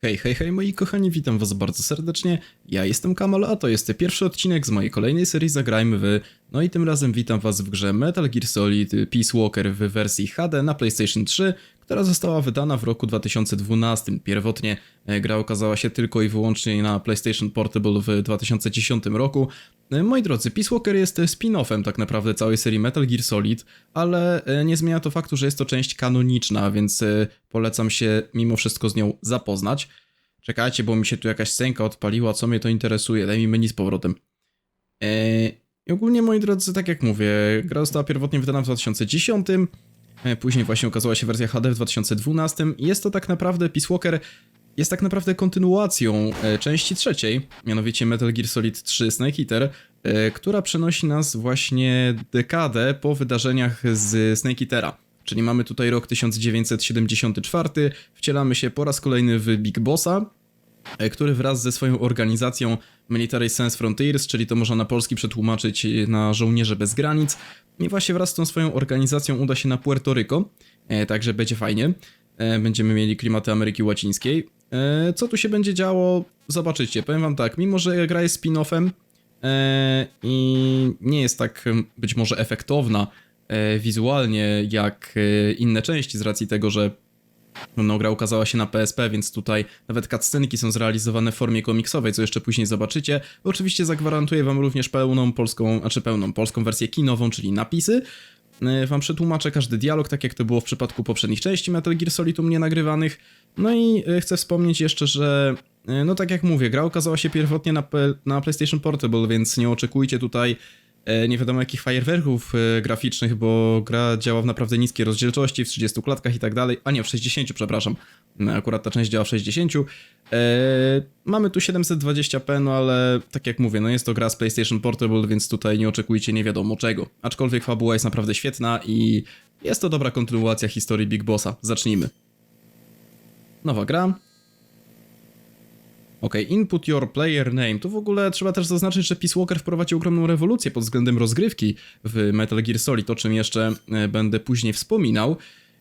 Hej, hej, hej moi kochani, witam was bardzo serdecznie, ja jestem KaMaL, a to jest pierwszy odcinek z mojej kolejnej serii Zagrajmy w... No i tym razem witam was w grze Metal Gear Solid Peace Walker w wersji HD na PlayStation 3, która została wydana w roku 2012. Pierwotnie gra okazała się tylko i wyłącznie na PlayStation Portable w 2010 roku. Moi drodzy, Peace Walker jest spin-offem tak naprawdę całej serii Metal Gear Solid, ale nie zmienia to faktu, że jest to część kanoniczna, więc polecam się mimo wszystko z nią zapoznać. Czekajcie, bo mi się tu jakaś scenka odpaliła, co mnie to interesuje, daj mi menu z powrotem. I ogólnie, moi drodzy, tak jak mówię, gra została pierwotnie wydana w 2010, później właśnie ukazała się wersja HD w 2012 i jest to tak naprawdę, Peace Walker jest tak naprawdę kontynuacją części trzeciej, mianowicie Metal Gear Solid 3 Snake Eater, która przenosi nas właśnie dekadę po wydarzeniach z Snake Eatera. Czyli mamy tutaj rok 1974, wcielamy się po raz kolejny w Big Bossa, który wraz ze swoją organizacją Military Sans Frontiers, czyli to można na polski przetłumaczyć na żołnierze bez granic, i właśnie wraz z tą swoją organizacją uda się na Puerto Rico, także będzie fajnie. Będziemy mieli klimaty Ameryki Łacińskiej. Co tu się będzie działo? Zobaczycie. Powiem wam tak, mimo że gra jest spin-offem i nie jest tak być może efektowna wizualnie jak inne części z racji tego, że no, gra ukazała się na PSP, więc tutaj nawet cutscenki są zrealizowane w formie komiksowej, co jeszcze później zobaczycie. Oczywiście zagwarantuję wam również pełną polską wersję kinową, czyli napisy. Wam przetłumaczę każdy dialog, tak jak to było w przypadku poprzednich części Metal Gear Solid u mnie nagrywanych. No i chcę wspomnieć jeszcze, że no tak jak mówię, gra ukazała się pierwotnie na PlayStation Portable, więc nie oczekujcie tutaj nie wiadomo jakich fajerwerków graficznych, bo gra działa w naprawdę niskiej rozdzielczości, w 30 klatkach i tak dalej, a nie w 60, przepraszam. Akurat ta część działa w 60. Mamy tu 720p, no ale tak jak mówię, no jest to gra z PlayStation Portable, więc tutaj nie oczekujcie nie wiadomo czego. Aczkolwiek fabuła jest naprawdę świetna i jest to dobra kontynuacja historii Big Bossa. Zacznijmy. Nowa gra. Ok, input your player name. Tu w ogóle trzeba też zaznaczyć, że Peace Walker wprowadził ogromną rewolucję pod względem rozgrywki w Metal Gear Solid, o czym jeszcze będę później wspominał.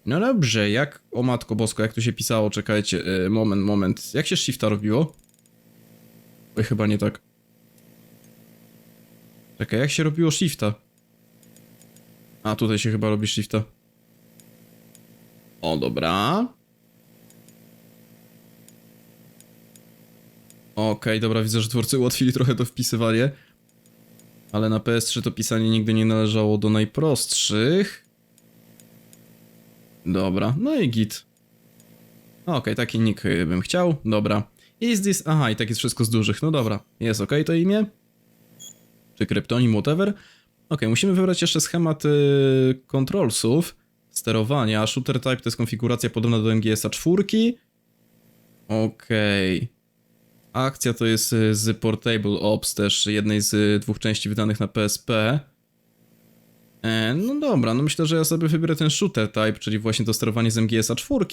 No dobrze, jak... O matko bosko, jak tu się pisało? Czekajcie, moment. Jak się shifta robiło? Oj, chyba nie tak. Czekaj, jak się robiło shifta? A, tutaj się chyba robi shifta. O, dobra. Okej, dobra, widzę, że twórcy ułatwili trochę to wpisywanie. Ale na PS3 to pisanie nigdy nie należało do najprostszych. Dobra, no i git. Okej, taki nick bym chciał, dobra. Is this... Aha, i tak jest wszystko z dużych, no dobra. Jest okej to imię? Czy kryptonim, whatever? Okej, musimy wybrać jeszcze schemat controlsów, sterowania. Shooter type to jest konfiguracja podobna do MGS-a 4. Okej. Akcja to jest z Portable Ops, też jednej z dwóch części wydanych na PSP. No dobra, no myślę, że ja sobie wybiorę ten shooter type, czyli właśnie to sterowanie z MGS-a 4.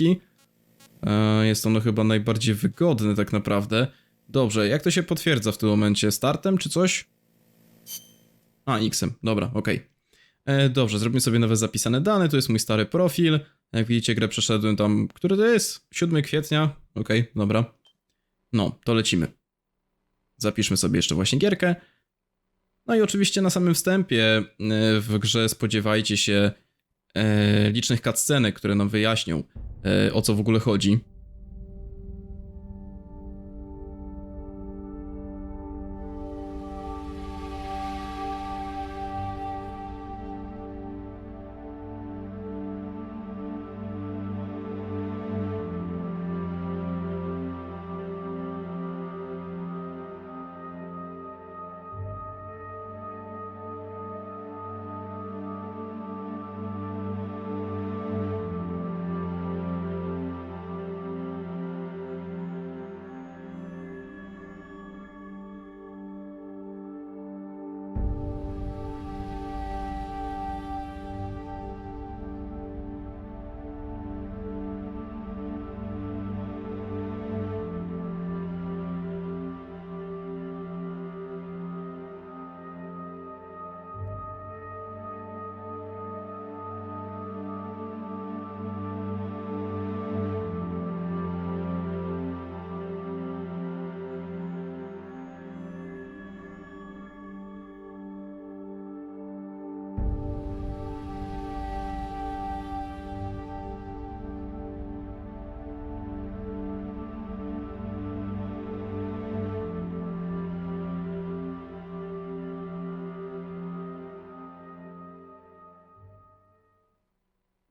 Jest ono chyba najbardziej wygodne tak naprawdę. Dobrze, jak to się potwierdza w tym momencie? Startem czy coś? A, X-em, dobra, okej. Dobrze, zrobimy sobie nowe zapisane dane, to jest mój stary profil. Jak widzicie, grę przeszedłem tam, który to jest? 7 kwietnia, okej, dobra. No, to lecimy. Zapiszmy sobie jeszcze właśnie gierkę. No i oczywiście na samym wstępie w grze spodziewajcie się licznych cutscenek, które nam wyjaśnią o co w ogóle chodzi.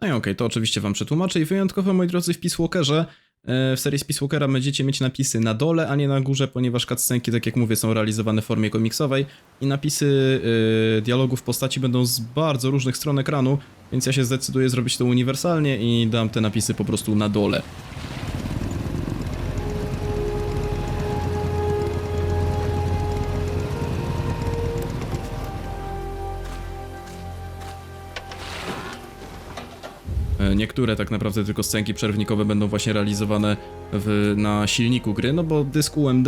No i okej, to oczywiście wam przetłumaczę i wyjątkowo, moi drodzy, w Peace Walkerze, w serii z Peace Walkera będziecie mieć napisy na dole, a nie na górze, ponieważ cutscenki, tak jak mówię, są realizowane w formie komiksowej i napisy dialogów postaci będą z bardzo różnych stron ekranu, więc ja się zdecyduję zrobić to uniwersalnie i dam te napisy po prostu na dole. Niektóre tak naprawdę tylko scenki przerwnikowe będą właśnie realizowane na silniku gry, no bo dysk UMD,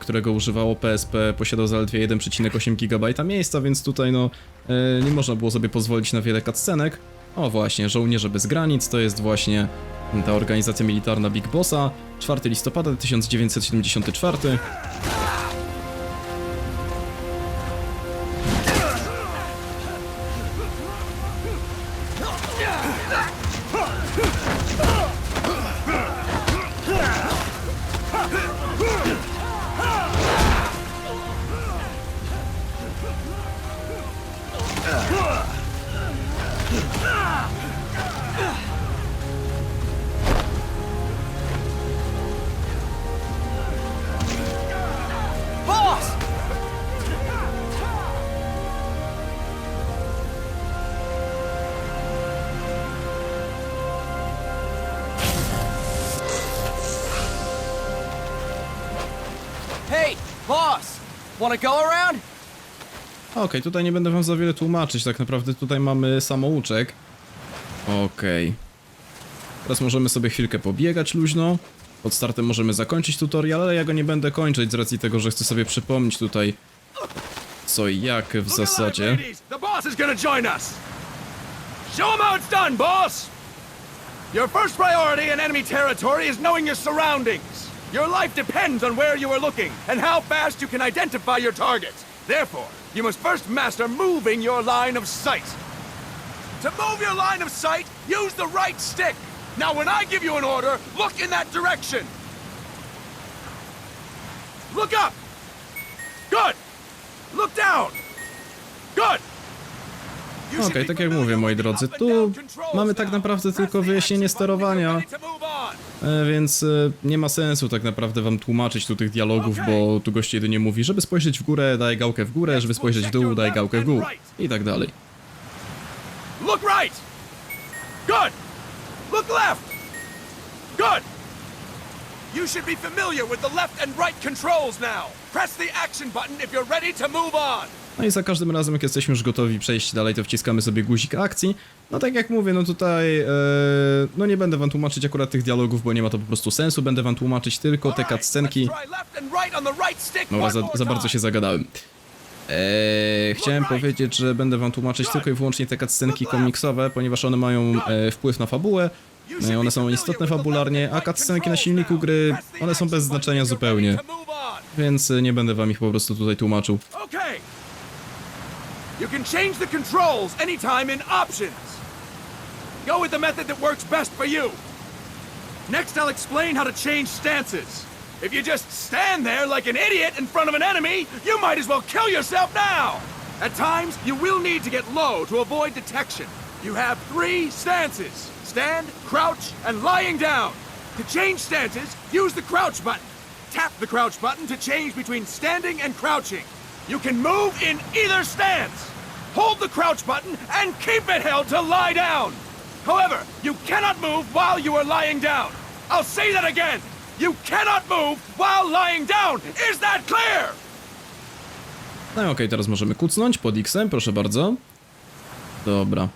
którego używało PSP, posiadał zaledwie 1,8 GB miejsca, więc tutaj no nie można było sobie pozwolić na wiele cutscenek. O właśnie, Żołnierze bez granic to jest właśnie ta organizacja militarna Big Bossa, 4 listopada 1974. Hey, boss! Wanna go around? Okej, tutaj nie będę wam za wiele tłumaczyć, tak naprawdę tutaj mamy samouczek. Okej. Teraz możemy sobie chwilkę pobiegać luźno. Pod startem możemy zakończyć tutorial, ale ja go nie będę kończyć z racji tego, że chcę sobie przypomnieć tutaj co i jak w zasadzie. The boss is gonna join us. Show him how it's done, boss! Your first priority in enemy territory is knowing your surroundings. Your life depends on where you are looking and how fast you can identify your target. Therefore, you must first master moving your line of sight. To move your line of sight, use the right stick. Now when I give you an order, look in that direction. Look up. Good. Look down. Good. Okej, tak jak mówię, moi drodzy, tu mamy tak naprawdę tylko wyjaśnienie sterowania, więc nie ma sensu tak naprawdę wam tłumaczyć tu tych dialogów, bo tu gość jedynie mówi, żeby spojrzeć w górę, daj gałkę w górę, żeby spojrzeć w dół, daj gałkę w dół i tak dalej. Look right. Good. Look left. Good. You should be familiar with the left and right controls now. Press the action button if you're ready to move on. No i za każdym razem, jak jesteśmy już gotowi przejść dalej, to wciskamy sobie guzik akcji. No tak jak mówię, no tutaj, no nie będę wam tłumaczyć akurat tych dialogów, bo nie ma to po prostu sensu. Będę wam tłumaczyć tylko te cutscenki. No, za bardzo się zagadałem. Chciałem powiedzieć, że będę wam tłumaczyć tylko i wyłącznie te cutscenki komiksowe, ponieważ one mają wpływ na fabułę. One są istotne fabularnie, a cutscenki na silniku gry, one są bez znaczenia zupełnie. Więc nie będę wam ich po prostu tutaj tłumaczył. You can change the controls anytime in options. Go with the method that works best for you. Next, I'll explain how to change stances. If you just stand there like an idiot in front of an enemy, you might as well kill yourself now. At times, you will need to get low to avoid detection. You have 3 stances: stand, crouch, and lying down. To change stances, use the crouch button. Tap the crouch button to change between standing and crouching. You can move in either stance. Hold the crouch button and keep it held to lie down. However, you cannot move while you are lying down. I'll say that again. You cannot move while lying down. Is that clear? No i okej, teraz możemy kucnąć pod X-em, proszę bardzo. Dobra.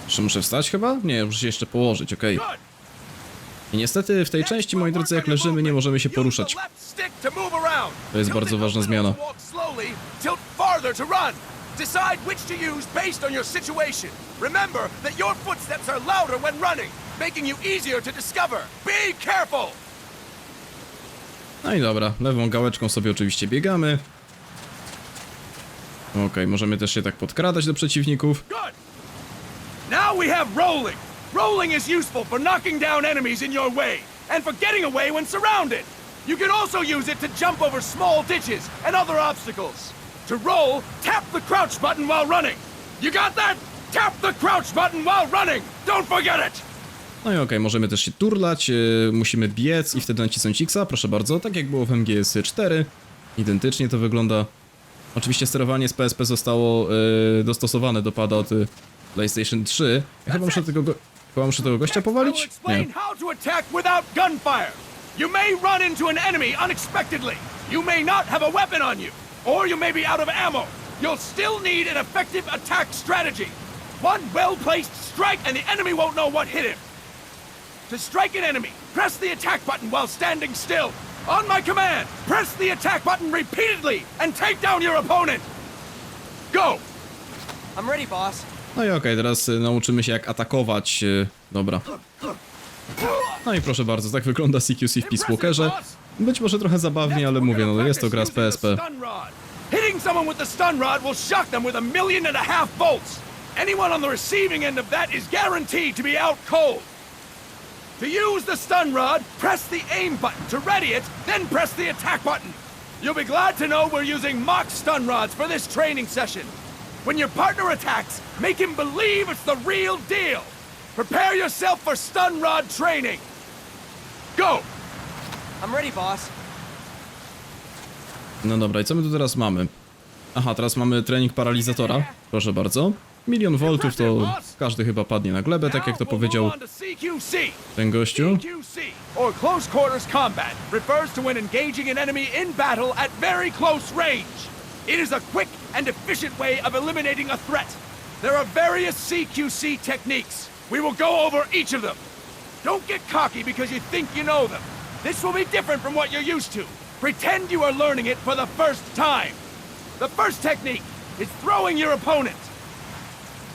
Czy muszę wstać chyba? Nie, muszę się jeszcze położyć, okej. I niestety w tej części, moi drodzy, jak leżymy, nie możemy się poruszać. To jest bardzo ważna zmiana. Decide which to use based on your situation. Remember that your footsteps are louder when running, making you easier to discover. Be careful! No i dobra, lewą gałeczką sobie oczywiście biegamy. Okej, możemy też się tak podkradać do przeciwników. Good. Now we have rolling. Rolling is useful for knocking down enemies in your way, and for getting away when surrounded. You can also use it to jump over small ditches and other obstacles. To roll, tap the crouch button while running. You got that? Tap the crouch button while running! Don't forget it! No i okej, możemy też się turlać, musimy biec i wtedy nacisnąć X, proszę bardzo, tak jak było w MGS 4. Identycznie to wygląda. Oczywiście sterowanie z PSP zostało dostosowane do pada od PlayStation 3. Ja chyba muszę tego gościa powalić? Nie. You may run into an enemy unexpectedly. You may not have a weapon on you, or you may be out of ammo. You'll still need an effective attack strategy. One well-placed strike and the enemy won't know what hit him. To strike an enemy, press the attack button while standing still. On my command, press the attack button repeatedly and take down your opponent. Go! I'm ready, boss. No i okej, teraz nauczymy się jak atakować. Dobra. No i proszę bardzo, tak wygląda CQC w Peace Walkerze. Być może trochę zabawnie, ale mówię, no jest to gra z PSP. Hitting someone with the stun rod will shock them with 1.5 million volts. Anyone on the receiving end of that is guaranteed to be out cold. To use the stun rod, press the aim button to ready it, then press the attack button. You'll be glad to know we're using mock stun rods for this training session. When your partner attacks, make him believe it's the real deal. Prepare yourself for stun rod training. Go! I'm ready, boss. No dobra, i co my tu teraz mamy? Aha, teraz mamy trening paralizatora. Proszę bardzo. 1 000 000 voltów to każdy chyba padnie na glebę, tak jak to powiedział ten gościu. CQC, or close quarters combat, refers to when engaging an enemy in battle at very close range. It is a quick and efficient way of eliminating a threat. There are various CQC techniques. We will go over each of them. Don't get cocky because you think you know them. This will be different from what you're used to. Pretend you are learning it for the first time. The first technique is throwing your opponent.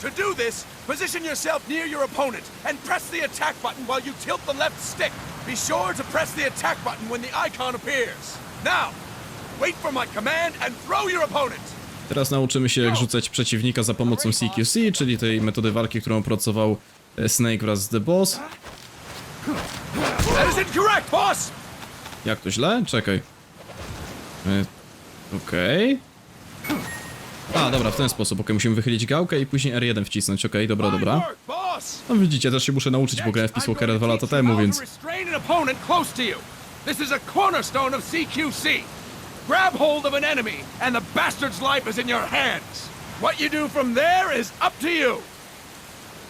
To do this, position yourself near your opponent and press the attack button while you tilt the left stick. Be sure to press the attack button when the icon appears. Now, wait for my command and throw your opponent. Teraz nauczymy się jak rzucać przeciwnika za pomocą CQC, czyli tej metody walki, którą opracował Snake wraz z The Boss. That is incorrect, boss. Jak to źle? Czekaj. Okej. A, dobra, w ten sposób. Okej, musimy wychylić gałkę i później R1 wcisnąć. Okej, dobra, dobra. No widzicie, też się muszę nauczyć, bo grałem w Peace Walkera 2 lata temu, więc... This is a cornerstone of CQC. Grab hold of an enemy, and the bastard's life is in your hands. What you do from there is up to you.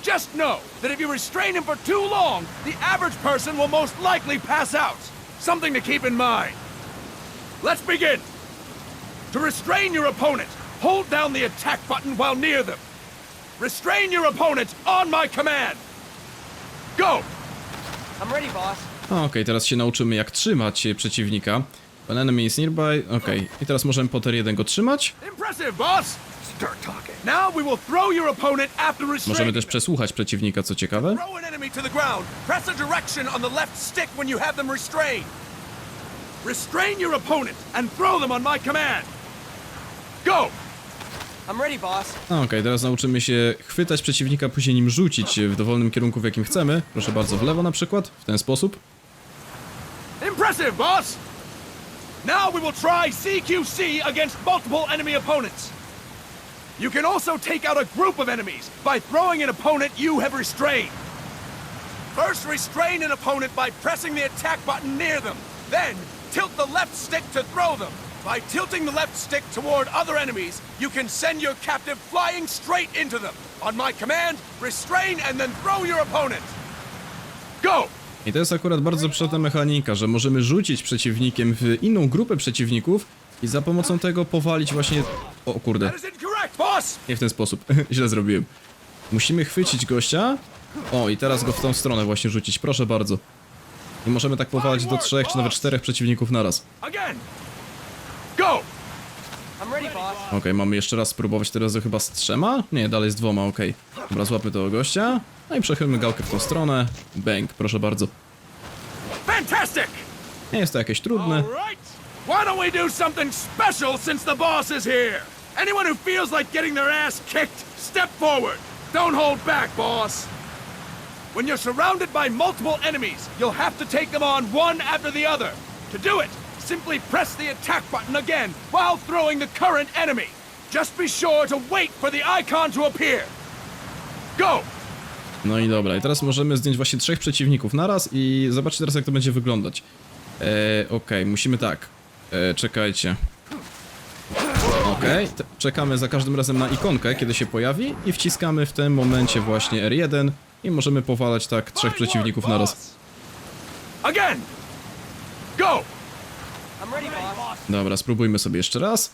Just know that if you restrain him for too long, the average person will most likely pass out. Something to keep in mind. Let's begin. To restrain your opponent, hold down the attack button while near them. Restrain your opponent on my command. Go! I'm ready, boss. Okej, teraz się nauczymy jak trzymać przeciwnika. When enemy is nearby. Okej, i teraz możemy po R1 go trzymać. Impressive, boss. Start talking. Now we will throw your opponent after restraining. Możemy też przesłuchać przeciwnika, co ciekawe. Throw an enemy to the ground. Press a direction on the left stick when you have them restrained. Restrain your opponent and throw them on my command. Go! I'm ready, boss. Okej, teraz nauczymy się chwytać przeciwnika, później nim rzucić w dowolnym kierunku, w jakim chcemy. Proszę bardzo, w lewo na przykład, w ten sposób. Impressive, boss! Now we will try CQC against multiple enemy opponents. You can also take out a group of enemies by throwing an opponent you have restrained. First, restrain an opponent by pressing the attack button near them. Then, tilt the left stick to throw them. By tilting the left stick toward other enemies, you can send your captive flying straight into them. On my command, restrain and then throw your opponent. Go! I to jest akurat bardzo przydatna mechanika, że możemy rzucić przeciwnikiem w inną grupę przeciwników i za pomocą tego powalić właśnie... O kurde. That is incorrect, boss! Nie w ten sposób. Źle zrobiłem. Musimy chwycić gościa. O, i teraz go w tą stronę właśnie rzucić. Proszę bardzo. I możemy tak powalić do 3 czy nawet 4 przeciwników naraz. Again. Go! I'm ready, boss. Okej, mamy jeszcze raz spróbować teraz chyba z 3? Nie, dalej z 2, okej. Dobra, złapmy tego gościa. No i przechylmy gałkę w tą stronę. Bang, proszę bardzo. Fantastic! Nie jest to jakieś trudne. All right. Why don't we do something special since the boss is here? Anyone who feels like getting their ass kicked, step forward. Don't hold back, boss. When you're surrounded by multiple enemies, you'll have to take them on one after the other. To do it, simply press the attack button again while throwing the current enemy. Just be sure to wait for the icon to appear. Go! No i dobra, i teraz możemy zdjąć właśnie 3 przeciwników naraz i zobaczcie teraz, jak to będzie wyglądać. Okej, musimy tak. Czekajcie. Okej, czekamy za każdym razem na ikonkę, kiedy się pojawi i wciskamy w tym momencie właśnie R1 i możemy powalać tak 3 przeciwników naraz. Again! Go! I'm ready, boss. Dobra, spróbujmy sobie jeszcze raz.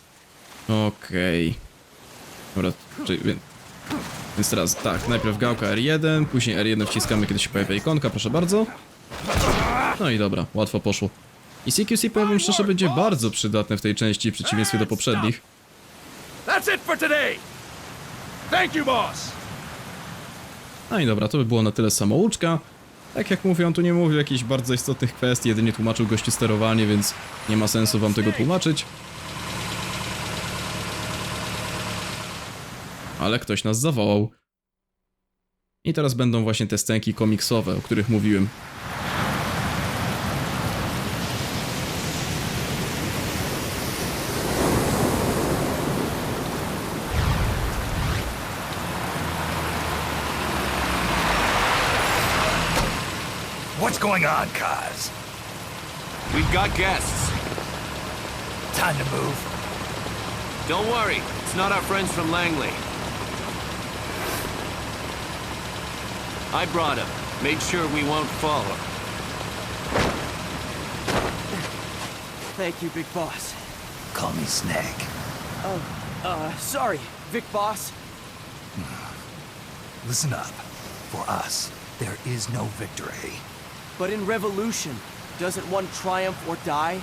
Okej. Dobra, więc teraz tak, najpierw gałka R1, później R1 wciskamy, kiedy się pojawia ikonka, proszę bardzo. No i dobra, łatwo poszło. I CQC, powiem wam szczerze, będzie bardzo przydatne w tej części, w przeciwieństwie do poprzednich. That's it for today! Thank you, boss! No i dobra, to by było na tyle samouczka. Tak jak mówię, on tu nie mówił o jakichś bardzo istotnych kwestii, jedynie tłumaczył gościu sterowanie, więc nie ma sensu wam tego tłumaczyć. Ale ktoś nas zawołał. I teraz będą właśnie te scenki komiksowe, o których mówiłem. What's going on, Kaz? We've got guests. Time to move. Don't worry, it's not our friends from Langley. I brought them. Made sure we won't fall. Thank you, big boss. Call me Snake. Sorry, Vic boss. Listen up. For us, there is no victory. But in revolution, doesn't one triumph or die?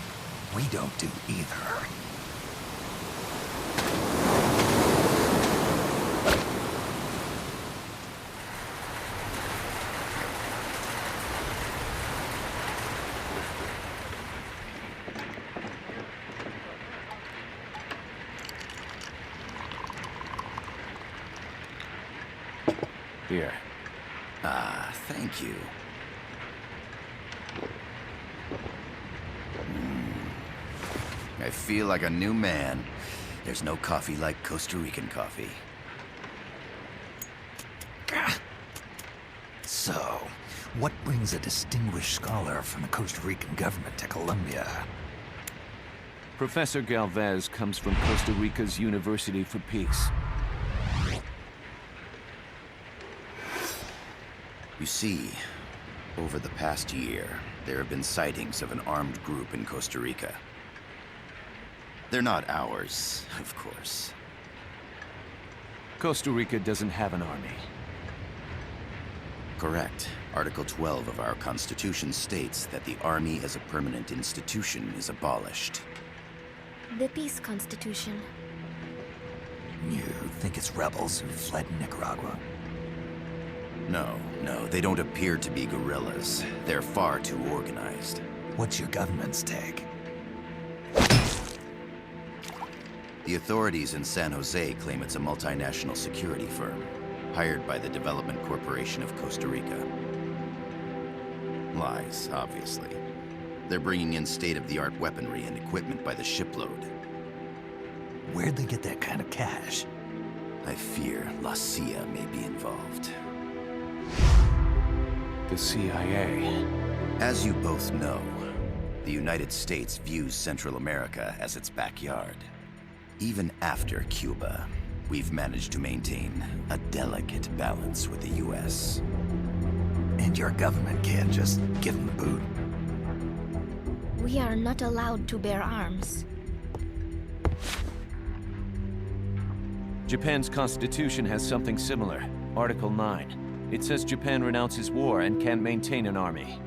We don't do either. Here. Ah, thank you. I feel like a new man. There's no coffee like Costa Rican coffee. So, what brings a distinguished scholar from the Costa Rican government to Colombia? Professor Galvez comes from Costa Rica's University for Peace. You see, over the past year, there have been sightings of an armed group in Costa Rica. They're not ours, of course. Costa Rica doesn't have an army. Correct. Article 12 of our Constitution states that the Army as a permanent institution is abolished. The Peace Constitution. You think it's rebels who fled Nicaragua? No, they don't appear to be guerrillas. They're far too organized. What's your government's take? The authorities in San Jose claim it's a multinational security firm, hired by the Development Corporation of Costa Rica. Lies, obviously. They're bringing in state-of-the-art weaponry and equipment by the shipload. Where'd they get that kind of cash? I fear La CIA may be involved. The CIA. As you both know, the United States views Central America as its backyard. Even after Cuba, we've managed to maintain a delicate balance with the US. And your government can't just give them the boot? We are not allowed to bear arms. Japan's constitution has something similar. Article 9. It says Japan renounces war and can't maintain an army.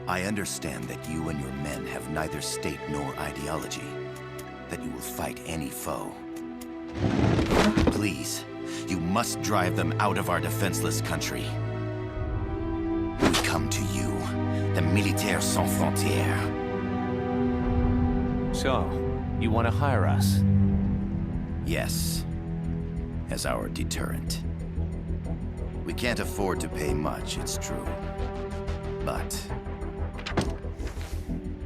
I understand that you and your men have neither state nor ideology. That you will fight any foe. Please, you must drive them out of our defenseless country. We come to you, the Militaires Sans Frontières. So, you want to hire us? Yes, as our deterrent. We can't afford to pay much, it's true. But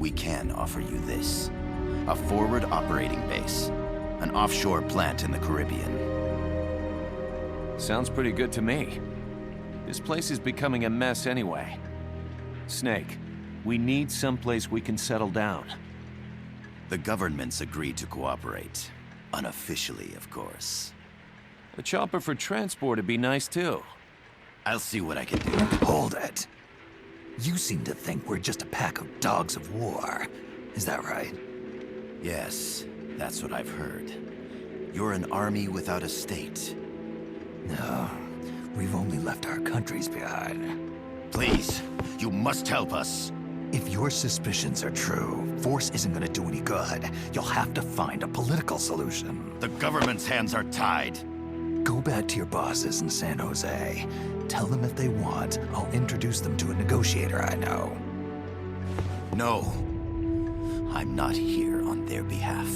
we can offer you this. A forward operating base. An offshore plant in the Caribbean. Sounds pretty good to me. This place is becoming a mess anyway. Snake, we need someplace we can settle down. The government's agreed to cooperate. Unofficially, of course. A chopper for transport would be nice too. I'll see what I can do. Hold it. You seem to think we're just a pack of dogs of war. Is that right? Yes, that's what I've heard. You're an army without a state. No, we've only left our countries behind. Please, you must help us. If your suspicions are true, force isn't gonna do any good. You'll have to find a political solution. The government's hands are tied. Go back to your bosses in San Jose. Tell them if they want, I'll introduce them to a negotiator I know. No, I'm not here on their behalf.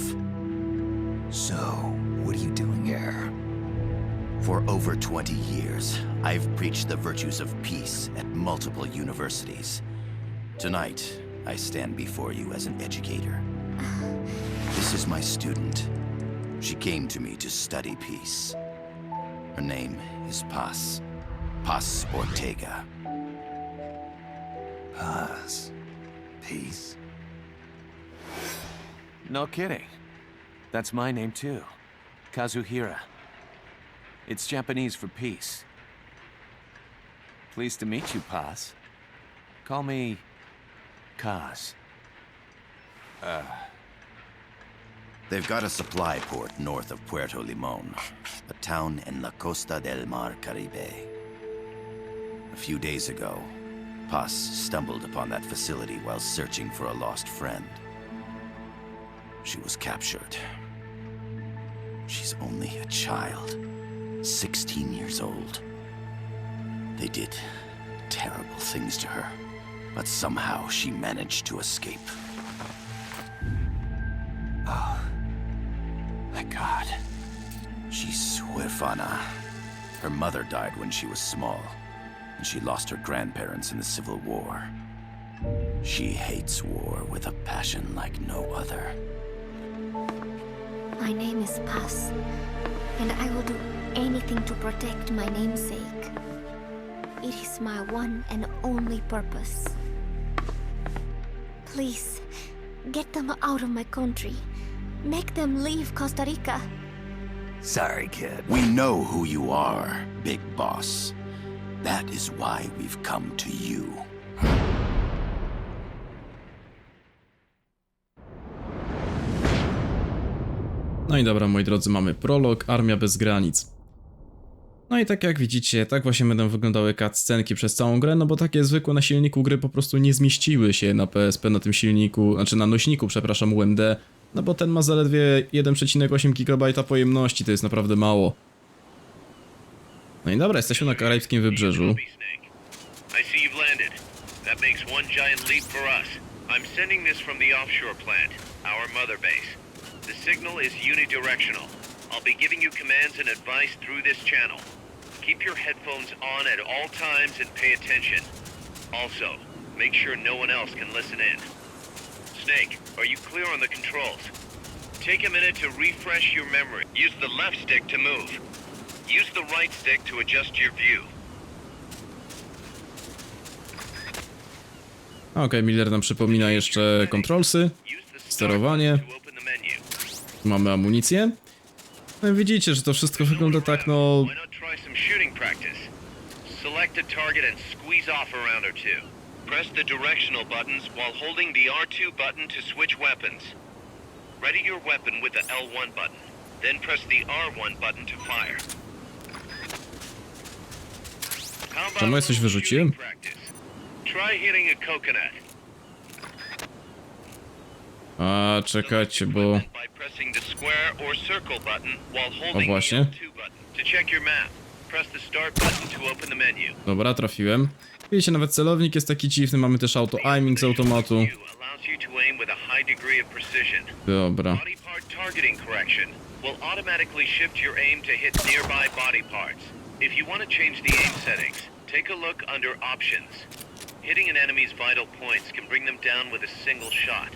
So, what are you doing here? For over 20 years, I've preached the virtues of peace at multiple universities. Tonight, I stand before you as an educator. This is my student. She came to me to study peace. Her name is Paz. Paz Ortega. Paz. Peace. No kidding. That's my name too. Kazuhira. It's Japanese for peace. Pleased to meet you, Paz. Call me Kaz. They've got a supply port north of Puerto Limon, a town in la Costa del Mar Caribe. A few days ago, Paz stumbled upon that facility while searching for a lost friend. She was captured. She's only a child, 16 years old. They did terrible things to her, but somehow she managed to escape. Oh, my God. She's huérfana. Her mother died when she was small, and she lost her grandparents in the Civil War. She hates war with a passion like no other. My name is Paz, and I will do anything to protect my namesake. It is my one and only purpose. Please, get them out of my country. Make them leave Costa Rica. Sorry, kid. We know who you are, Big Boss. That is why we've come to you. No i dobra, moi drodzy, mamy prolog, Armia bez granic. No i tak jak widzicie, tak właśnie będą wyglądały cutscenki przez całą grę, no bo takie zwykłe na silniku gry po prostu nie zmieściły się na PSP, na tym silniku, znaczy na nośniku, przepraszam, UMD, no bo ten ma zaledwie 1,8 GB pojemności, to jest naprawdę mało. No i dobra, jesteśmy na karaibskim wybrzeżu. I see you've landed. That makes one giant leap for us. I'm sending this from the offshore plant, our mother base. The signal is unidirectional. I'll be giving you commands and advice through this channel. Keep your headphones on at all times and pay attention. Also, make sure no one else can listen in. Snake, are you clear on the controls? Take a minute to refresh your memory. Use the left stick to move. Use the right stick to adjust your view. Okej, Miller nam przypomina jeszcze controlsy, sterowanie. Mamy amunicję. No i widzicie, że to wszystko wygląda tak, no... Select a target and squeeze off a round or two. Press the directional buttons while holding the R2 button to switch weapons. Ready your weapon with the L1 button. Then press the R1 button to fire. Czemu ja coś wyrzuciłem? Try hitting a coconut. A, czekajcie, bo... O właśnie. Dobra, trafiłem. Widzicie, nawet celownik jest taki dziwny, mamy też auto-aiming z automatu. Dobra. Hitting an enemy's vital points can bring them down with a single shot.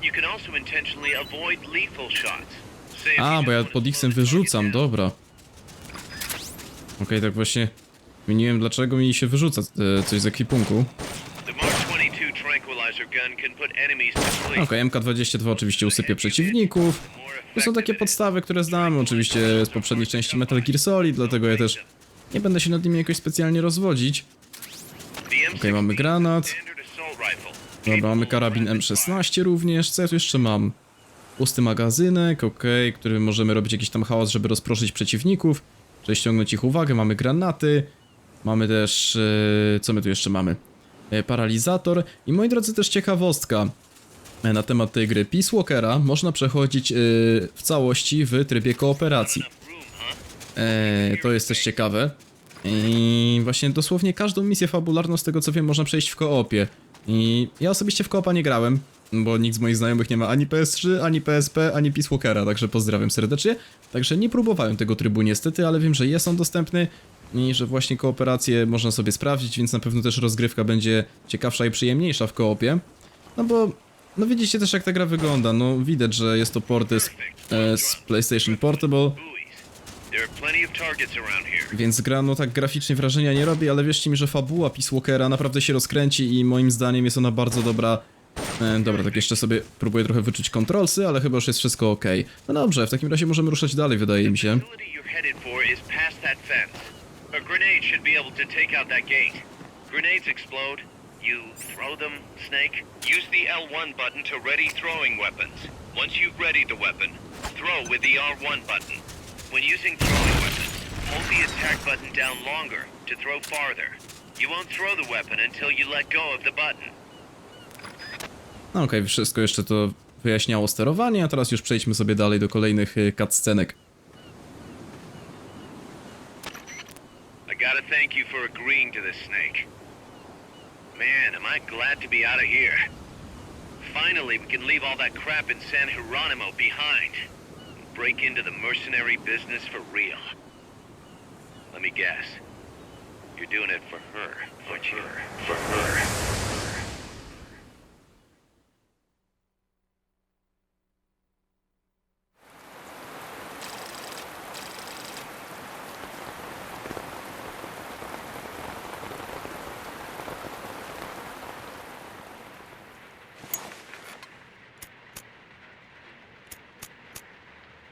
You can also intentionally avoid lethal shots. A, bo ja pod X-em wyrzucam, dobra. Okej, tak właśnie zmieniłem, dlaczego mi się wyrzuca coś z ekwipunku. The Mark 22 tranquilizer gun can put enemies to sleep. Okej, MK22 oczywiście usypia przeciwników. To są takie podstawy, które znamy oczywiście z poprzednich części Metal Gear Solid, dlatego ja też nie będę się nad nimi jakoś specjalnie rozwodzić. Okej, mamy granat. Dobra, mamy karabin M16 również. Co ja tu jeszcze mam? Pusty magazynek, okej, którym możemy robić jakiś tam hałas, żeby rozproszyć przeciwników, żeby ściągnąć ich uwagę. Mamy granaty. Mamy też... co my tu jeszcze mamy? Paralizator. I moi drodzy, też ciekawostka na temat tej gry. Peace Walkera można przechodzić w całości w trybie kooperacji. To jest też ciekawe. I właśnie dosłownie każdą misję fabularną, z tego co wiem, można przejść w koopie. I ja osobiście w koopa nie grałem, bo nikt z moich znajomych nie ma ani PS3, ani PSP, ani Peace Walkera, także pozdrawiam serdecznie. Także nie próbowałem tego trybu niestety, ale wiem, że jest on dostępny i że właśnie kooperację można sobie sprawdzić, więc na pewno też rozgrywka będzie ciekawsza i przyjemniejsza w koopie. No bo, no widzicie też jak ta gra wygląda, no widać, że jest to porty z PlayStation Portable. Więc gra no tak graficznie wrażenia nie robi, ale wierzcie mi, że fabuła Peace Walkera naprawdę się rozkręci i moim zdaniem jest ona bardzo dobra. Dobra, tak jeszcze sobie próbuję trochę wyczuć kontrolsy, ale chyba już jest wszystko ok. No dobrze, w takim razie możemy ruszać dalej, wydaje mi się. You throw them, Snake. Use the L1 button to ready throwing weapons. Once you've readied the weapon, throw with the R1 button. When using throwing weapons, hold the attack button down longer to throw farther. You won't throw the weapon until you let go of the button. No okej, wszystko jeszcze to wyjaśniało sterowanie, a teraz już przejdźmy sobie dalej do kolejnych cutscenek. I gotta thank you for agreeing to this, Snake. Man, am I glad to be out of here. Finally, we can leave all that crap in San Geronimo behind. Break into the mercenary business for real. Let me guess. You're doing it for her, aren't you? For her.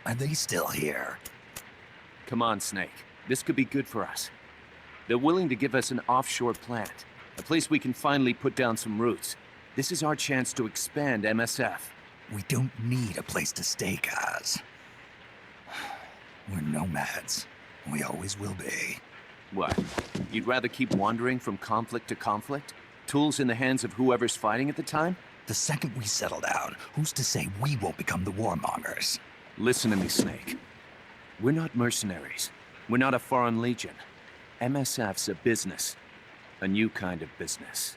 Are they still here? Come on, Snake. This could be good for us. They're willing to give us an offshore plant, a place we can finally put down some roots. This is our chance to expand MSF. We don't need a place to stay, Kaz. We're nomads. We always will be. What? You'd rather keep wandering from conflict to conflict? Tools in the hands of whoever's fighting at the time? The second we settle down, who's to say we won't become the warmongers? Listen to me, Snake. We're not mercenaries. We're not a foreign legion. MSF's a business. A new kind of business.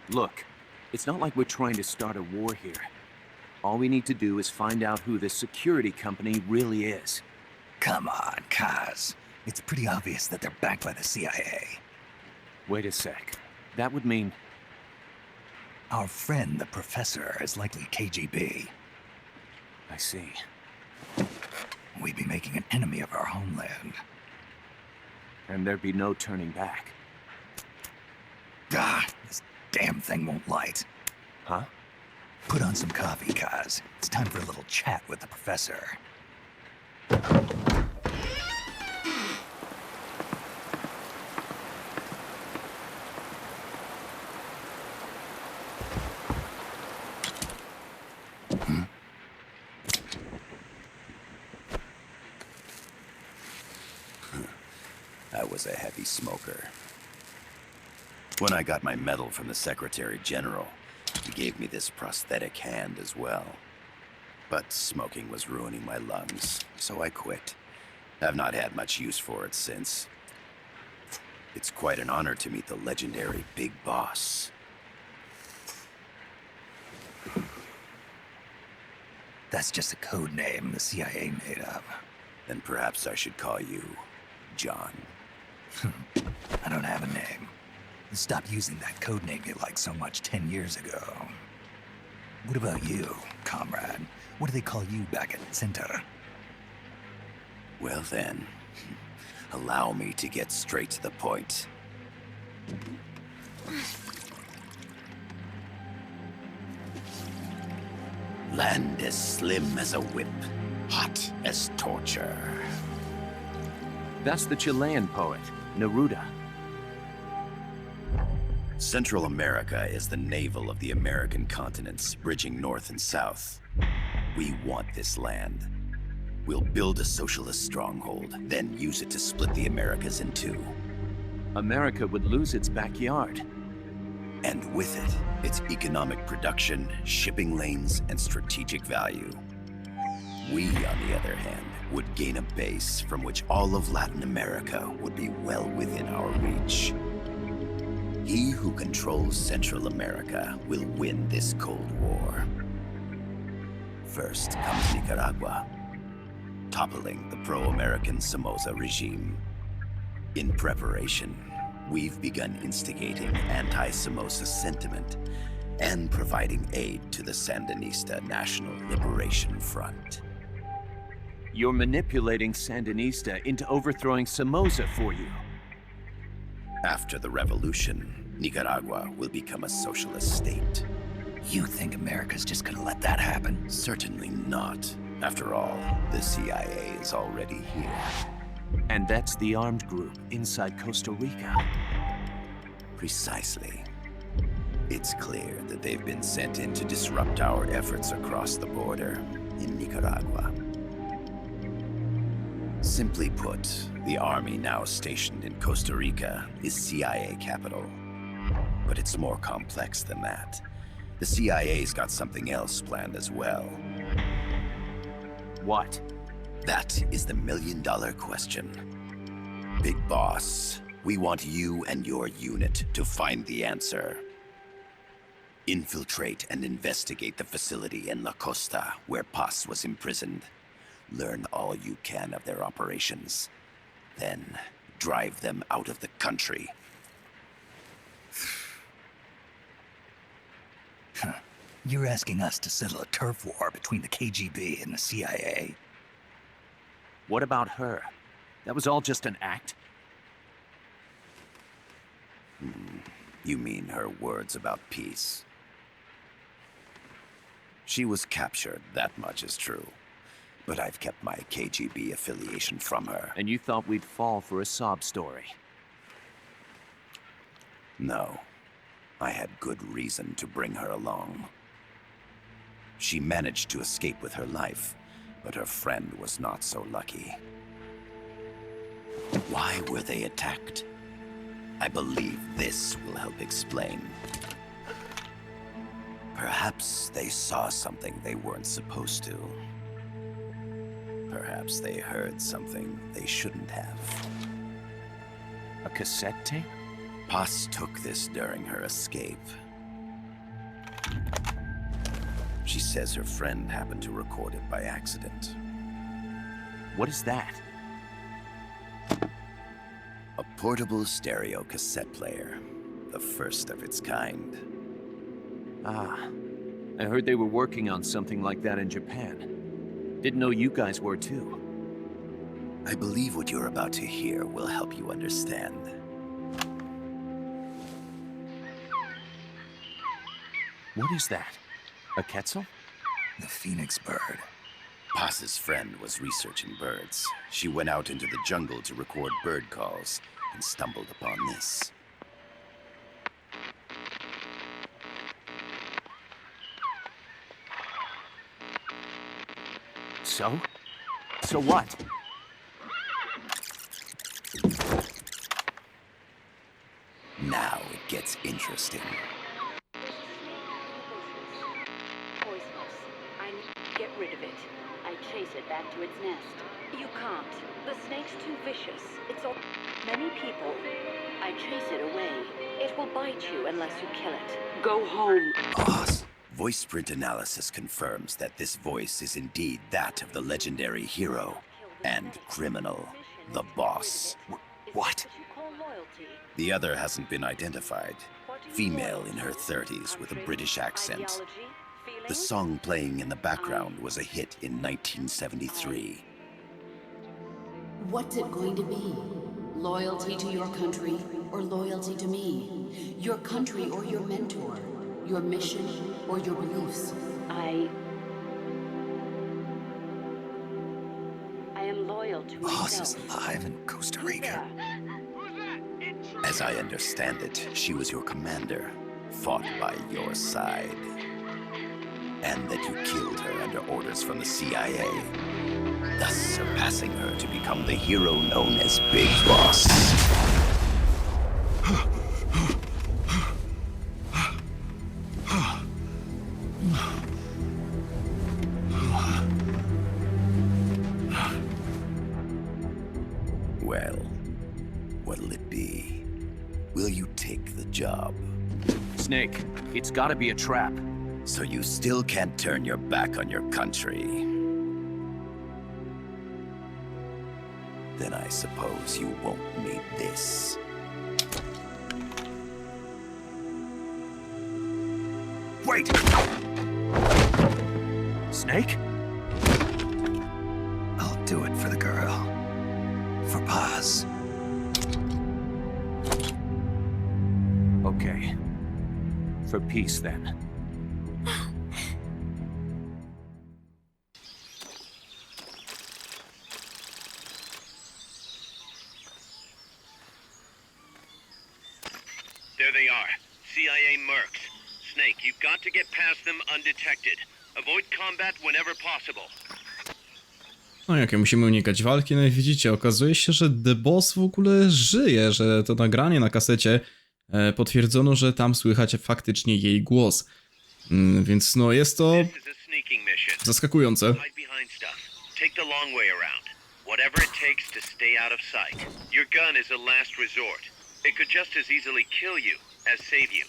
Look, it's not like we're trying to start a war here. All we need to do is find out who this security company really is. Come on, Kaz. It's pretty obvious that they're backed by the CIA. Wait a sec. That would mean... Our friend, the professor, is likely KGB. I see. We'd be making an enemy of our homeland. And there'd be no turning back. Ah, this damn thing won't light. Huh? Put on some coffee, Kaz. It's time for a little chat with the professor. I was a heavy smoker. When I got my medal from the Secretary General, he gave me this prosthetic hand as well. But smoking was ruining my lungs, so I quit. I've not had much use for it since. It's quite an honor to meet the legendary Big Boss. That's just a code name the CIA made up. Then perhaps I should call you John. I don't have a name. You stopped using that code name you liked so much 10 years ago. What about you, comrade? What do they call you back at Center? Well then, allow me to get straight to the point. Land as slim as a whip, hot as torture. That's the Chilean poet, Neruda. Central America is the navel of the American continents, bridging north and south. We want this land. We'll build a socialist stronghold, then use it to split the Americas in two. America would lose its backyard. And with it, its economic production, shipping lanes, and strategic value. We, on the other hand, would gain a base from which all of Latin America would be well within our reach. He who controls Central America will win this Cold War. First comes Nicaragua, toppling the pro-American Somoza regime. In preparation, we've begun instigating anti-Somoza sentiment and providing aid to the Sandinista National Liberation Front. You're manipulating Sandinista into overthrowing Somoza for you. After the revolution, Nicaragua will become a socialist state. You think America's just gonna let that happen? Certainly not. After all, the CIA is already here. And that's the armed group inside Costa Rica. Precisely. It's clear that they've been sent in to disrupt our efforts across the border in Nicaragua. Simply put, the army now stationed in Costa Rica is CIA capital. But it's more complex than that. The CIA's got something else planned as well. What? That is the million-dollar question. Big Boss, we want you and your unit to find the answer. Infiltrate and investigate the facility in La Costa where Paz was imprisoned. Learn all you can of their operations. Then, drive them out of the country. You're asking us to settle a turf war between the KGB and the CIA? What about her? That was all just an act? You mean her words about peace? She was captured, that much is true. But I've kept my KGB affiliation from her. And you thought we'd fall for a sob story? No. I had good reason to bring her along. She managed to escape with her life, but her friend was not so lucky. Why were they attacked? I believe this will help explain. Perhaps they saw something they weren't supposed to. Perhaps they heard something they shouldn't have. A cassette tape? Paz took this during her escape. She says her friend happened to record it by accident. What is that? A portable stereo cassette player. The first of its kind. Ah, I heard they were working on something like that in Japan. Didn't know you guys were too. I believe what you're about to hear will help you understand. What is that? A Quetzal? The phoenix bird. Paz's friend was researching birds. She went out into the jungle to record bird calls and stumbled upon this. So? So what? Now it gets interesting. Poisonous. I need to get rid of it. I chase it back to its nest. You can't. The snake's too vicious. It's all many people. I chase it away. It will bite you unless you kill it. Go home. Boss. Voice print analysis confirms that this voice is indeed that of the legendary hero and criminal, the boss. What? The other hasn't been identified. Female in her 30s with a British accent. The song playing in the background was a hit in 1973. What's it going to be? Loyalty to your country or loyalty to me? Your country or your mentor? Your mission or your beliefs? I am loyal to Boss myself. is alive in Costa Rica. As I understand it, she was your commander, fought by your side. And that you killed her under orders from the CIA, thus surpassing her to become the hero known as Big Boss. Well, what'll it be? Will you take the job? Snake, it's gotta be a trap. So you still can't turn your back on your country? Then I suppose you won't need this. Wait! Snake? I'll do it for the girl. For Paz. Okay. For peace, then. There they are. CIA mercs. Snake, you've got to get past them undetected. Avoid combat whenever possible. No jakie musimy unikać walki, no i widzicie, okazuje się, że The Boss w ogóle żyje, że to nagranie na kasecie potwierdzono, że tam słychać faktycznie jej głos. Więc no jest to This is a sneaking mission. zaskakujące. Hide behind stuff. Take the long way around. Whatever it takes to stay out of sight. Your gun is a last resort. It could just as easily kill you as save you.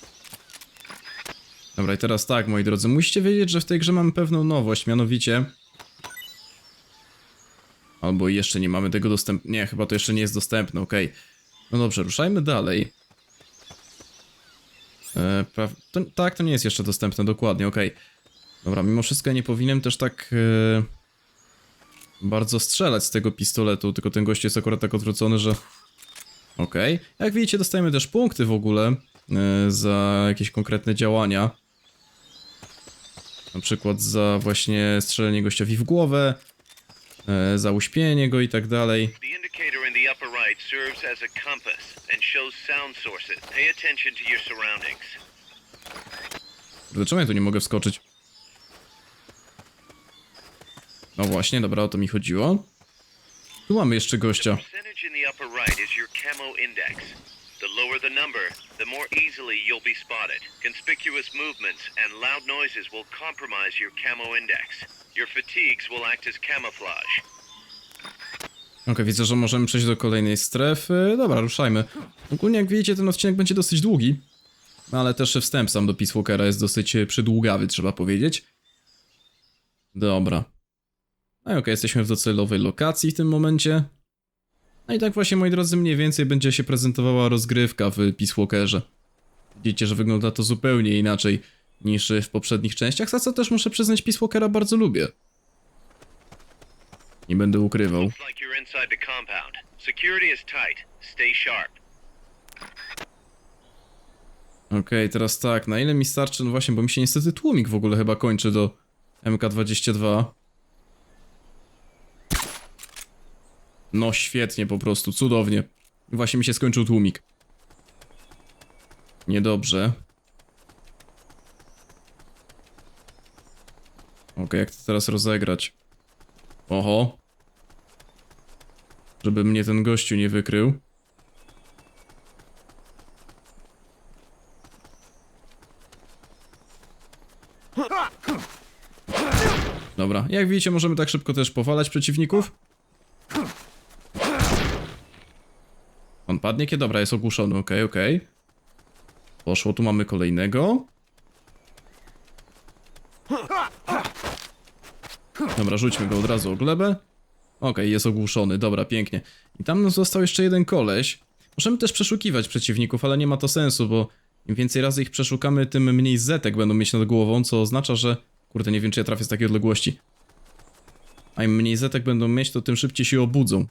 Dobra, i teraz tak, moi drodzy, musicie wiedzieć, że w tej grze mamy pewną nowość, mianowicie... Albo jeszcze nie mamy tego dostępu... Nie, chyba to jeszcze nie jest dostępne, okej. No dobrze, ruszajmy dalej. Tak, to nie jest jeszcze dostępne, dokładnie, okej. Dobra, mimo wszystko ja nie powinienem też tak... bardzo strzelać z tego pistoletu, tylko ten gość jest akurat tak odwrócony, że... Okej. Jak widzicie, dostajemy też punkty w ogóle za jakieś konkretne działania. Na przykład za właśnie strzelenie gościowi w głowę, za uśpienie go i tak dalej. The indicator in the upper right serves as a compass and shows sound sources. Pay attention to your surroundings. Dlaczego ja tu nie mogę wskoczyć? No właśnie, dobra, o to mi chodziło. Tu mamy jeszcze gościa. Percentage in the upper right is your camo index. The lower the number, the more easily you'll be spotted. Conspicuous movements and loud noises will compromise your camo index. Your fatigues will act as camouflage. Okej, widzę, że możemy przejść do kolejnej strefy. Dobra, ruszajmy. Ogólnie jak widzicie, ten odcinek będzie dosyć długi. No ale też wstęp sam do Peace Walkera jest dosyć przydługawy, trzeba powiedzieć. Dobra. No i okej, jesteśmy w docelowej lokacji w tym momencie. No i tak właśnie, moi drodzy, mniej więcej będzie się prezentowała rozgrywka w Peace Walkerze. Widzicie, że wygląda to zupełnie inaczej niż w poprzednich częściach, za co też muszę przyznać, Peace Walkera bardzo lubię. Nie będę ukrywał. Looks like you're inside the compound. Security is tight. Stay sharp. Okej, teraz tak, na ile mi starczy? No właśnie, bo mi się niestety tłumik w ogóle chyba kończy do MK22. No świetnie, po prostu, cudownie. Właśnie mi się skończył tłumik. Niedobrze. Okej, jak to teraz rozegrać? Oho. Żeby mnie ten gościu nie wykrył. Dobra, jak widzicie, możemy tak szybko też powalać przeciwników. On padnie, kiedy? Dobra, jest ogłuszony, okej. Poszło, tu mamy kolejnego. Dobra, rzućmy go od razu o glebę. Okej, jest ogłuszony, dobra, pięknie. I tam nam został jeszcze jeden koleś. Możemy też przeszukiwać przeciwników, ale nie ma to sensu, bo im więcej razy ich przeszukamy, tym mniej zetek będą mieć nad głową, co oznacza, że... Kurde, nie wiem, czy ja trafię z takiej odległości. A im mniej zetek będą mieć, to tym szybciej się obudzą.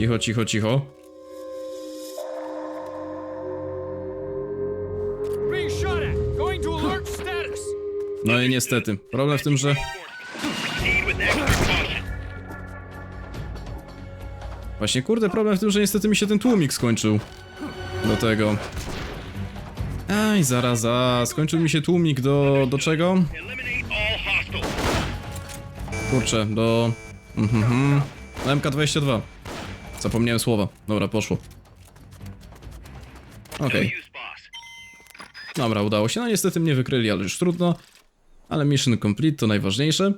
Cicho, cicho, cicho. Being shot at. Going to alert status. No i niestety, problem w tym, że... Proceed with extra caution. Właśnie, kurde, problem w tym, że niestety mi się ten tłumik skończył. Do tego. Aj, zaraz, skończył mi się tłumik do czego? Eliminate all hostiles. Kurczę, do... Do MK22. Zapomniałem słowa. Dobra, poszło. Okej. Use boss. Dobra, udało się. No niestety mnie wykryli, ale już trudno. Ale mission complete to najważniejsze.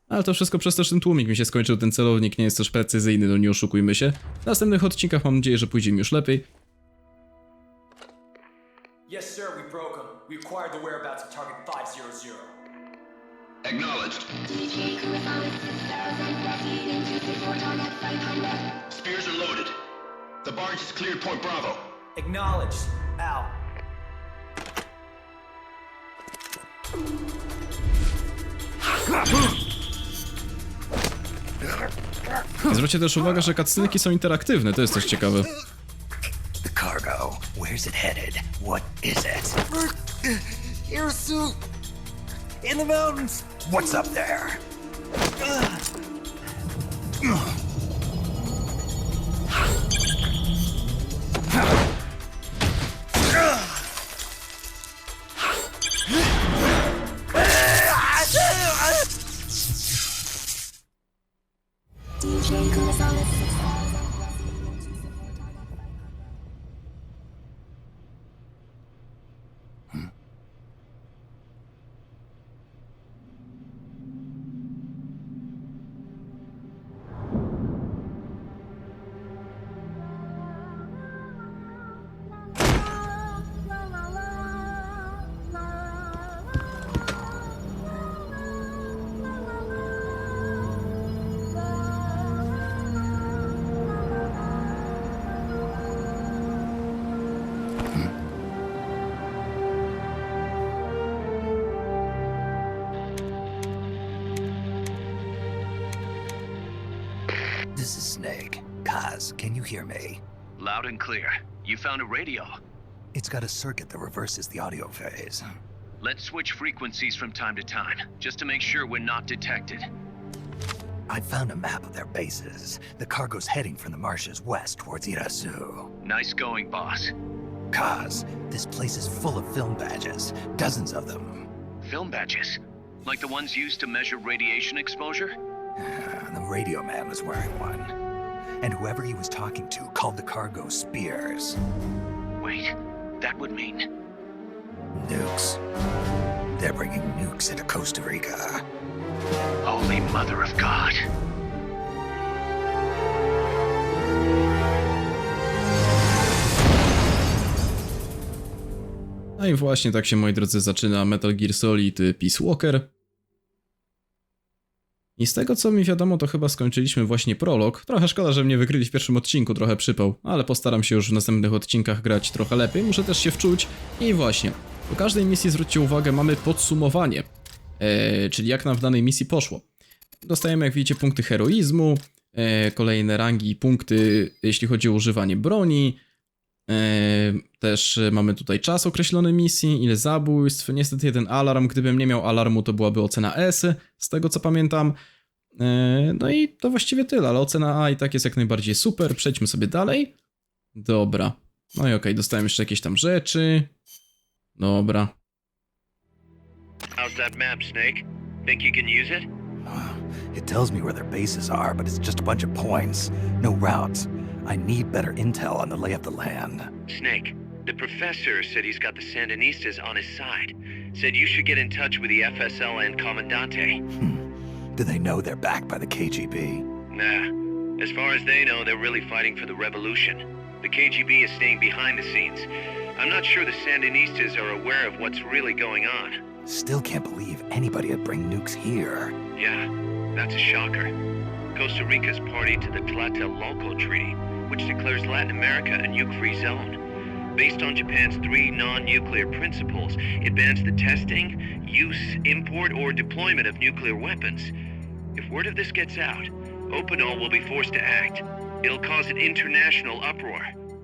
Ale to wszystko przez to, że ten tłumik mi się skończył, ten celownik nie jest też precyzyjny, no nie oszukujmy się. W następnych odcinkach mam nadzieję, że pójdzie mi już lepiej. Yes, sir, we broke him. We acquired the whereabouts of target 500. Acknowledged. Spears are loaded. The barge has cleared Point Bravo. Acknowledged. Out. Zwróćcie też uwagę, że cutscenki są interaktywne, to jest też ciekawe. The cargo. Where's it headed? What is it? Air suit. In the mountains. What's up there? This is Snake. Kaz, can you hear me? Loud and clear. You found a radio. It's got a circuit that reverses the audio phase. Let's switch frequencies from time to time, just to make sure we're not detected. I found a map of their bases. The cargo's heading from the marshes west towards Irasu. Nice going, boss. Kaz, this place is full of film badges. Dozens of them. Film badges? Like the ones used to measure radiation exposure? The radio man was wearing one. And whoever he was talking to called the cargo spears. Wait, that would mean... Nukes. They're bringing nukes into Costa Rica. Holy Mother of God. No i właśnie tak się, moi drodzy, zaczyna Metal Gear Solid Peace Walker. I z tego co mi wiadomo, to chyba skończyliśmy właśnie prolog. Trochę szkoda, że mnie wykryli w pierwszym odcinku, trochę przypał. Ale postaram się już w następnych odcinkach grać trochę lepiej. Muszę też się wczuć. I właśnie, po każdej misji, zwróćcie uwagę, mamy podsumowanie. Czyli jak nam w danej misji poszło. Dostajemy, jak widzicie, punkty heroizmu. Kolejne rangi i punkty, jeśli chodzi o używanie broni. Też mamy tutaj czas określony misji, ile zabójstw, niestety jeden alarm, gdybym nie miał alarmu, to byłaby ocena S, z tego co pamiętam. No i to właściwie tyle, ale ocena A i tak jest jak najbardziej super, przejdźmy sobie dalej. Dobra, no i okej, dostałem jeszcze jakieś tam rzeczy. Dobra. How's that map, Snake? Think you can use it? It tells me where their bases are, but it's just a bunch of points. No routes. I need better intel on the lay of the land. Snake, the professor said he's got the Sandinistas on his side. Said you should get in touch with the FSL and Commandante. Do they know they're backed by the KGB? Nah. As far as they know, they're really fighting for the revolution. The KGB is staying behind the scenes. I'm not sure the Sandinistas are aware of what's really going on. Still can't believe anybody would bring nukes here. Yeah, that's a shocker. Costa Rica's party to the Tlatelolco Treaty, which declares Latin America a nuke-free zone. Based on Japan's 3 non-nuclear principles, it bans the testing, use, import, or deployment of nuclear weapons. If word of this gets out, Opinol will be forced to act. It'll cause an international uproar.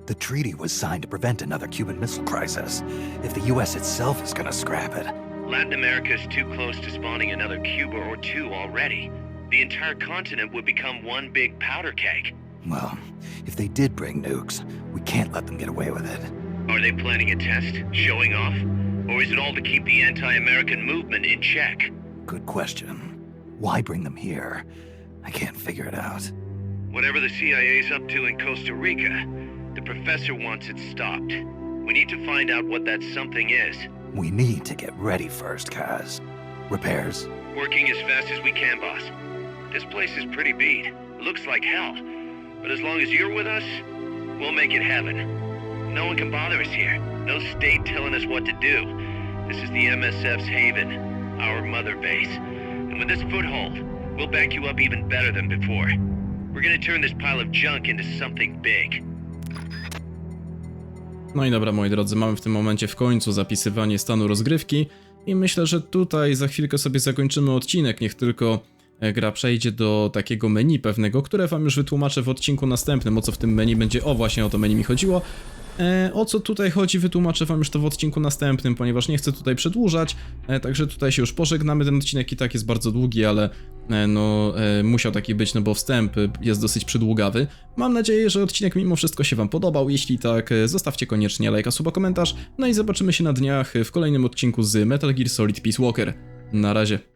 The treaty was signed to prevent another Cuban Missile Crisis. If the US itself is gonna scrap it... Latin America is too close to spawning another Cuba or two already. The entire continent would become one big powder keg. Well, if they did bring nukes, we can't let them get away with it. Are they planning a test, showing off? Or is it all to keep the anti-American movement in check? Good question. Why bring them here? I can't figure it out. Whatever the CIA's up to in Costa Rica, the professor wants it stopped. We need to find out what that something is. We need to get ready first, Kaz. Repairs? Working as fast as we can, boss. This place is pretty beat. It looks like hell. But as long as you're with us, we'll make it heaven. No one can bother us here. No state telling us what to do. This is the MSF's haven, our mother base. And with this foothold, we'll back you up even better than before. We're gonna turn this pile of junk into something big. No i dobra, moi drodzy, mamy w tym momencie w końcu zapisywanie stanu rozgrywki i myślę, że tutaj za chwilkę sobie zakończymy odcinek, niech tylko gra przejdzie do takiego menu pewnego, które wam już wytłumaczę w odcinku następnym, o co w tym menu będzie, o właśnie o to menu mi chodziło. O co tutaj chodzi, wytłumaczę wam już to w odcinku następnym, ponieważ nie chcę tutaj przedłużać, także tutaj się już pożegnamy, ten odcinek i tak jest bardzo długi, ale no musiał taki być, no bo wstęp jest dosyć przydługawy. Mam nadzieję, że odcinek mimo wszystko się wam podobał, jeśli tak, zostawcie koniecznie lajka, suba, komentarz, no i zobaczymy się na dniach w kolejnym odcinku z Metal Gear Solid Peace Walker. Na razie.